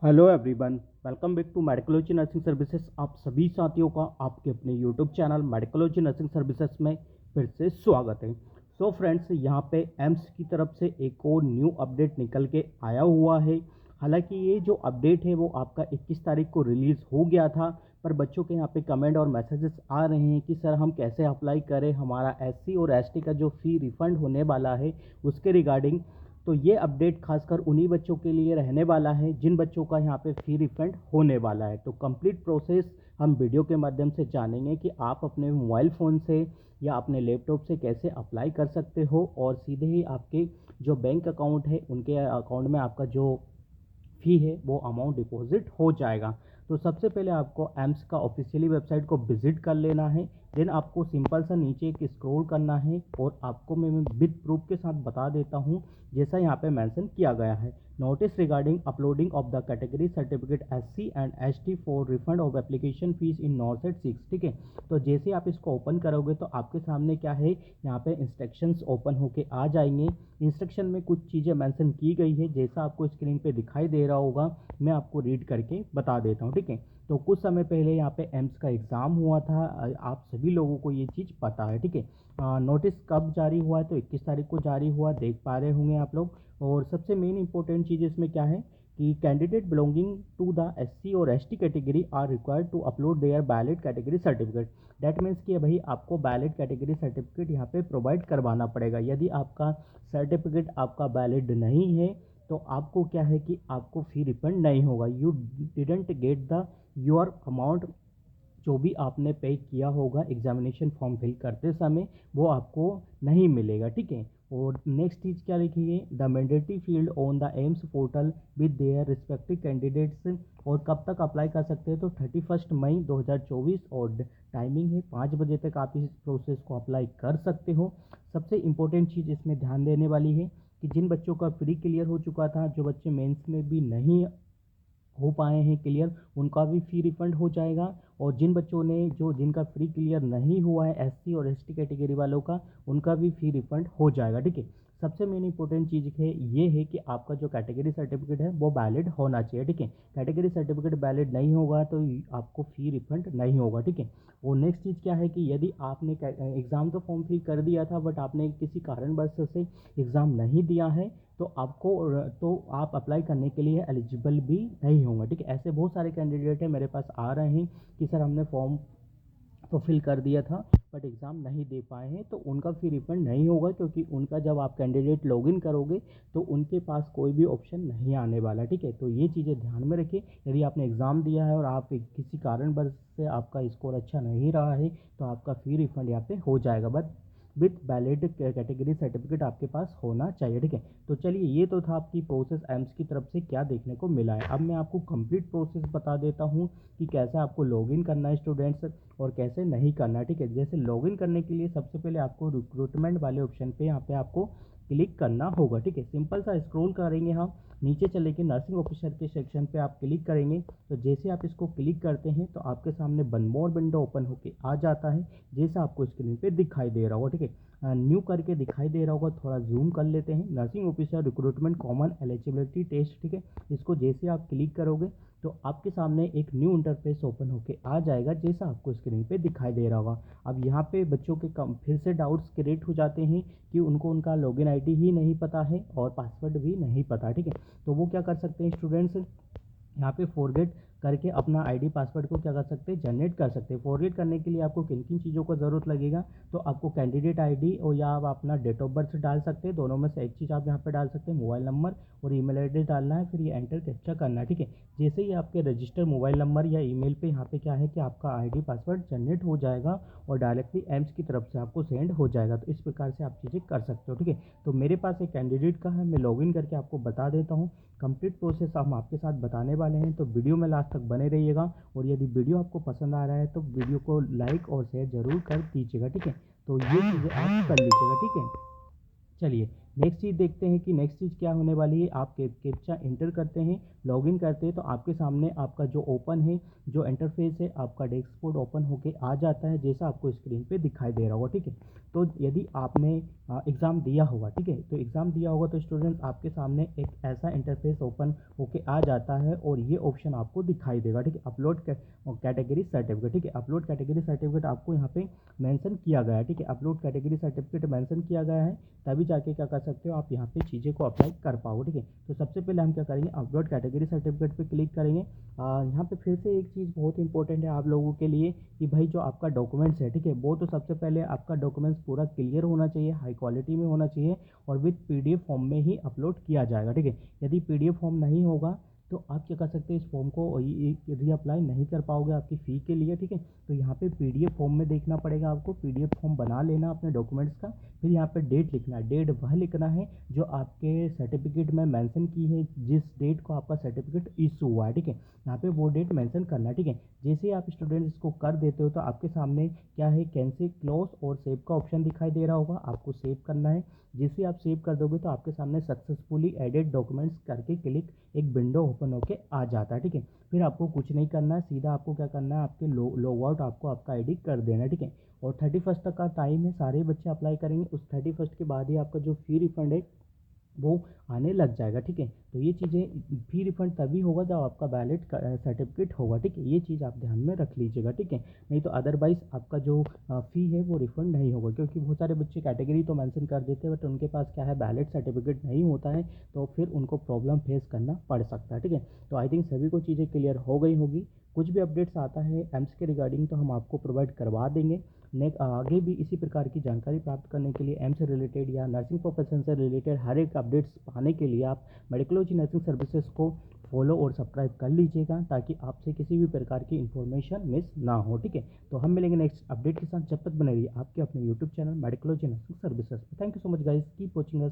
Hello everyone, welcome back to Medicology nursing services. आप सभी साथियों का आपके अपने YouTube channel Medicology nursing services में फिर से स्वागत है। सो फ्रेंड्स, यहाँ पे एम्स की तरफ से एक और न्यू अपडेट निकल के आया हुआ है। हालांकि ये जो अपडेट है वो आपका 21 तारीख को रिलीज़ हो गया था, पर बच्चों के यहाँ पे कमेंट और मैसेजेस आ रहे हैं कि सर हम कैसे अप्लाई करें, हमारा एससी और एसटी का जो फ़ी रिफ़ंड होने वाला है उसके रिगार्डिंग। तो ये अपडेट खासकर उन्हीं बच्चों के लिए रहने वाला है जिन बच्चों का यहाँ पे फ़ी रिफंड होने वाला है। तो कंप्लीट प्रोसेस हम वीडियो के माध्यम से जानेंगे कि आप अपने मोबाइल फ़ोन से या अपने लैपटॉप से कैसे अप्लाई कर सकते हो और सीधे ही आपके जो बैंक अकाउंट है उनके अकाउंट में आपका जो फ़ी है वो अमाउंट डिपॉजिट हो जाएगा। तो सबसे पहले आपको एम्स का ऑफिशियली वेबसाइट को विजिट कर लेना है। देन आपको सिंपल सा नीचे एक स्क्रॉल करना है और आपको मैं विद प्रूफ के साथ बता देता हूँ जैसा यहाँ पे मेंशन किया गया है। Notice regarding uploading of the category certificate SC and ST for refund of application fees in नॉर्सेट 6। ठीक है, तो जैसे आप इसको ओपन करोगे तो आपके सामने क्या है, यहाँ पे इंस्ट्रक्शंस ओपन होके आ जाएंगे। इंस्ट्रक्शन में कुछ चीज़ें मेंशन की गई है, जैसा आपको स्क्रीन पे दिखाई दे रहा होगा मैं आपको रीड करके बता देता हूँ। ठीक है, तो कुछ समय पहले यहाँ पे एम्स का एग्ज़ाम हुआ था, आप सभी लोगों को ये चीज़ पता है। ठीक है, नोटिस कब जारी हुआ है तो 21 तारीख को जारी हुआ, देख पा रहे होंगे आप लोग। और सबसे मेन इंपॉर्टेंट चीज़ इसमें क्या है कि candidate belonging to the SC और ST category are required to upload their valid category certificate. That means कि भाई आपको वैलिड कैटेगरी सर्टिफिकेट यहाँ पे प्रोवाइड करवाना पड़ेगा। यदि आपका सर्टिफिकेट आपका वैलिड नहीं है तो आपको क्या है कि आपको फी रिफंड नहीं होगा। You didn't get the your amount, जो भी आपने पे किया होगा एग्जामिनेशन फॉर्म फिल करते समय वो आपको नहीं मिलेगा। ठीक है, और नेक्स्ट चीज़ क्या लिखी है, the mandatory field on the AIIMS portal with their respective candidates. और कब तक अप्लाई कर सकते हैं तो 31 मई 2024 और टाइमिंग है 5 बजे तक आप इस प्रोसेस को अप्लाई कर सकते हो। सबसे इम्पोर्टेंट चीज़ इसमें ध्यान देने वाली है कि जिन बच्चों का प्री क्लियर हो चुका था, जो बच्चे मेंस में भी नहीं हो पाए हैं क्लियर, उनका भी फ़ी रिफंड हो जाएगा। और जिन बच्चों ने जो जिनका प्री क्लियर नहीं हुआ है एससी और एसटी कैटेगरी वालों का, उनका भी फ़ी रिफंड हो जाएगा। ठीक है, सबसे मेन इंपॉर्टेंट चीज़ है ये है कि आपका जो कैटेगरी सर्टिफिकेट है वो वैलिड होना चाहिए। ठीक है, कैटेगरी सर्टिफिकेट वैलिड नहीं होगा तो आपको फ़ी रिफंड नहीं होगा। ठीक है, और नेक्स्ट चीज़ क्या है कि यदि आपने एग्ज़ाम तो फॉर्म फिल कर दिया था बट आपने किसी कारणवश से एग्ज़ाम नहीं दिया है तो आपको तो आप अप्लाई करने के लिए एलिजिबल भी नहीं होंगे। ठीक है, ऐसे बहुत सारे कैंडिडेट हैं मेरे पास आ रहे हैं कि सर हमने फॉर्म तो फिल कर दिया था बट एग्ज़ाम नहीं दे पाए हैं, तो उनका फिर रिफंड नहीं होगा क्योंकि उनका जब आप कैंडिडेट लॉगिन करोगे तो उनके पास कोई भी ऑप्शन नहीं आने वाला। ठीक है, तो ये चीज़ें ध्यान में रखिए। यदि आपने एग्ज़ाम दिया है और आप किसी कारणवश से आपका स्कोर अच्छा नहीं रहा है तो आपका फ़ी रिफंड यहाँ पे हो जाएगा, but with valid category certificate आपके पास होना चाहिए। ठीक है, तो चलिए ये तो था आपकी प्रोसेस एम्स की तरफ से क्या देखने को मिला है। अब मैं आपको कंप्लीट प्रोसेस बता देता हूँ कि कैसे आपको लॉगिन करना है स्टूडेंट्स और कैसे नहीं करना है। ठीक है, जैसे लॉगिन करने के लिए सबसे पहले आपको रिक्रूटमेंट वाले ऑप्शन पे यहाँ पे आपको क्लिक करना होगा। ठीक है, सिंपल सा स्क्रॉल करेंगे हम नीचे चले के नर्सिंग ऑफिसर के सेक्शन पे आप क्लिक करेंगे। तो जैसे आप इसको क्लिक करते हैं तो आपके सामने वन मोर विंडो ओपन होके आ जाता है, जैसा आपको स्क्रीन पे दिखाई दे रहा होगा। ठीक है, न्यू करके दिखाई दे रहा होगा, थोड़ा जूम कर लेते हैं। Nursing officer recruitment common eligibility test. ठीक है, इसको जैसे आप क्लिक करोगे तो आपके सामने एक न्यू इंटरफेस ओपन होके आ जाएगा, जैसा आपको स्क्रीन पे दिखाई दे रहा होगा। अब यहाँ पे बच्चों के कम फिर से डाउट्स क्रिएट हो जाते हैं कि उनको उनका लॉगिन आईडी ही नहीं पता है और पासवर्ड भी नहीं पता। ठीक है, तो वो क्या कर सकते हैं स्टूडेंट्स, यहाँ पे फॉरगेट करके अपना आईडी पासवर्ड को क्या कर सकते हैं, जनरेट कर सकते हैं। फॉरगेट करने के लिए आपको किन किन चीज़ों को ज़रूरत लगेगा, तो आपको कैंडिडेट आईडी और या आप अपना डेट ऑफ बर्थ डाल सकते हैं, दोनों में से एक चीज़ आप यहाँ पे डाल सकते हैं। मोबाइल नंबर और ईमेल एड्रेस डालना है, फिर ये एंटर कैप्चा करना है। ठीक है, जैसे ही आपके रजिस्टर मोबाइल नंबर या ईमेल पे यहाँ पे क्या है कि आपका आईडी पासवर्ड जनरेट हो जाएगा और डायरेक्टली एम्स की तरफ से आपको सेंड हो जाएगा। तो इस प्रकार से आप चीज़ें कर सकते हो। ठीक है, तो मेरे पास एक कैंडिडेट का है, मैं लॉगिन करके आपको बता देता हूँ। कंप्लीट प्रोसेस हम आपके साथ बताने वाले हैं, तो वीडियो में लास्ट तक बने रहिएगा। और यदि वीडियो आपको पसंद आ रहा है तो वीडियो को लाइक और शेयर ज़रूर कर दीजिएगा। ठीक है, तो ये चीज़ें आप कर लीजिएगा। ठीक है, चलिए नेक्स्ट चीज़ देखते हैं कि नेक्स्ट चीज़ क्या होने वाली है। आप कैप्चा इंटर करते हैं, लॉगिन करते हैं, तो आपके सामने आपका जो ओपन है, जो इंटरफेस है, आपका डैशबोर्ड ओपन होके आ जाता है, जैसा आपको स्क्रीन पे दिखाई दे रहा होगा, ठीक है। तो यदि आपने एग्ज़ाम दिया होगा, ठीक है, तो एग्ज़ाम दिया होगा तो स्टूडेंट्स आपके सामने एक ऐसा इंटरफेस ओपन होके आ जाता है और ये ऑप्शन आपको दिखाई देगा, ठीक है। अपलोड कैटेगरी सर्टिफिकेट, ठीक है। अपलोड कैटेगरी सर्टिफिकेट आपको यहाँ पे मेंशन किया गया है, ठीक है। अपलोड कैटेगरी सर्टिफिकेट मेंशन किया गया है, तभी जाके क्या कर सकते हो आप यहाँ पे चीज़ें को अप्लाई कर पाओगे, ठीक है। तो सबसे पहले हम क्या करेंगे, अपलोड कैटेगरी सर्टिफिकेट पे क्लिक करेंगे। यहाँ पे फिर से एक चीज़ बहुत इंपॉर्टेंट है आप लोगों के लिए कि भाई जो आपका डॉक्यूमेंट्स है, ठीक है, वो तो सबसे पहले आपका डॉक्यूमेंट्स पूरा क्लियर होना चाहिए, हाई क्वालिटी में होना चाहिए और विद पीडीएफ फॉर्म में ही अपलोड किया जाएगा, ठीक है। यदि पीडीएफ फॉर्म नहीं होगा तो आप क्या कर सकते हैं, इस फॉर्म को रीअप्लाई नहीं कर पाओगे आपकी फ़ी के लिए, ठीक है। तो यहाँ पे पीडीएफ फॉर्म में देखना पड़ेगा आपको, पीडीएफ फॉर्म बना लेना अपने डॉक्यूमेंट्स का। फिर यहाँ पे डेट लिखना है, डेट वह लिखना है जो आपके सर्टिफिकेट में मेंशन की है, जिस डेट को आपका सर्टिफिकेट इशू हुआ है, ठीक है। यहाँ पे वो डेट मेंशन करना है, ठीक है। जैसे ही आप स्टूडेंट्स इसको कर देते हो तो आपके सामने क्या है, कैंसिल, क्लोज और सेव का ऑप्शन दिखाई दे रहा होगा, आपको सेव करना है। जैसे आप सेव कर दोगे तो आपके सामने सक्सेसफुली एडेड डॉक्यूमेंट्स करके क्लिक एक विंडो ओपन होके आ जाता है, ठीक है। फिर आपको कुछ नहीं करना है, सीधा आपको क्या करना है, आपके लॉग आउट आपको आपका आईडी कर देना है, ठीक है। और 31 तक का टाइम है, सारे बच्चे अप्लाई करेंगे, उस 31 के बाद ही आपका जो फ़ी रिफंड है वो आने लग जाएगा, ठीक है। तो ये चीज़ें फ़ी रिफंड तभी होगा जब आपका वैलिड सर्टिफिकेट होगा, ठीक है। ये चीज़ आप ध्यान में रख लीजिएगा, ठीक है। नहीं तो अदरवाइज़ आपका जो फ़ी है वो रिफंड नहीं होगा, क्योंकि बहुत सारे बच्चे कैटेगरी तो मेंशन कर देते हैं बट उनके पास क्या है, वैलिड सर्टिफिकेट नहीं होता है, तो फिर उनको प्रॉब्लम फेस करना पड़ सकता है, ठीक है। तो आई थिंक सभी को चीज़ें क्लियर हो गई होगी। कुछ भी अपडेट्स आता है एम्स के रिगार्डिंग तो हम आपको प्रोवाइड करवा देंगे। आगे भी इसी प्रकार की जानकारी प्राप्त करने के लिए एम्स से रिलेटेड या नर्सिंग प्रोफेशन से रिलेटेड हर एक अपडेट्स पाने के लिए आप मेडिकोलॉजी नर्सिंग सर्विसेज को फॉलो और सब्सक्राइब कर लीजिएगा, ताकि आपसे किसी भी प्रकार की इन्फॉर्मेशन मिस ना हो, ठीक है। तो हम मिलेंगे नेक्स्ट अपडेट के साथ, जब तक बने रहिए आपके अपने YouTube channel Medicology nursing services. Thank you so much guys, keep watching us.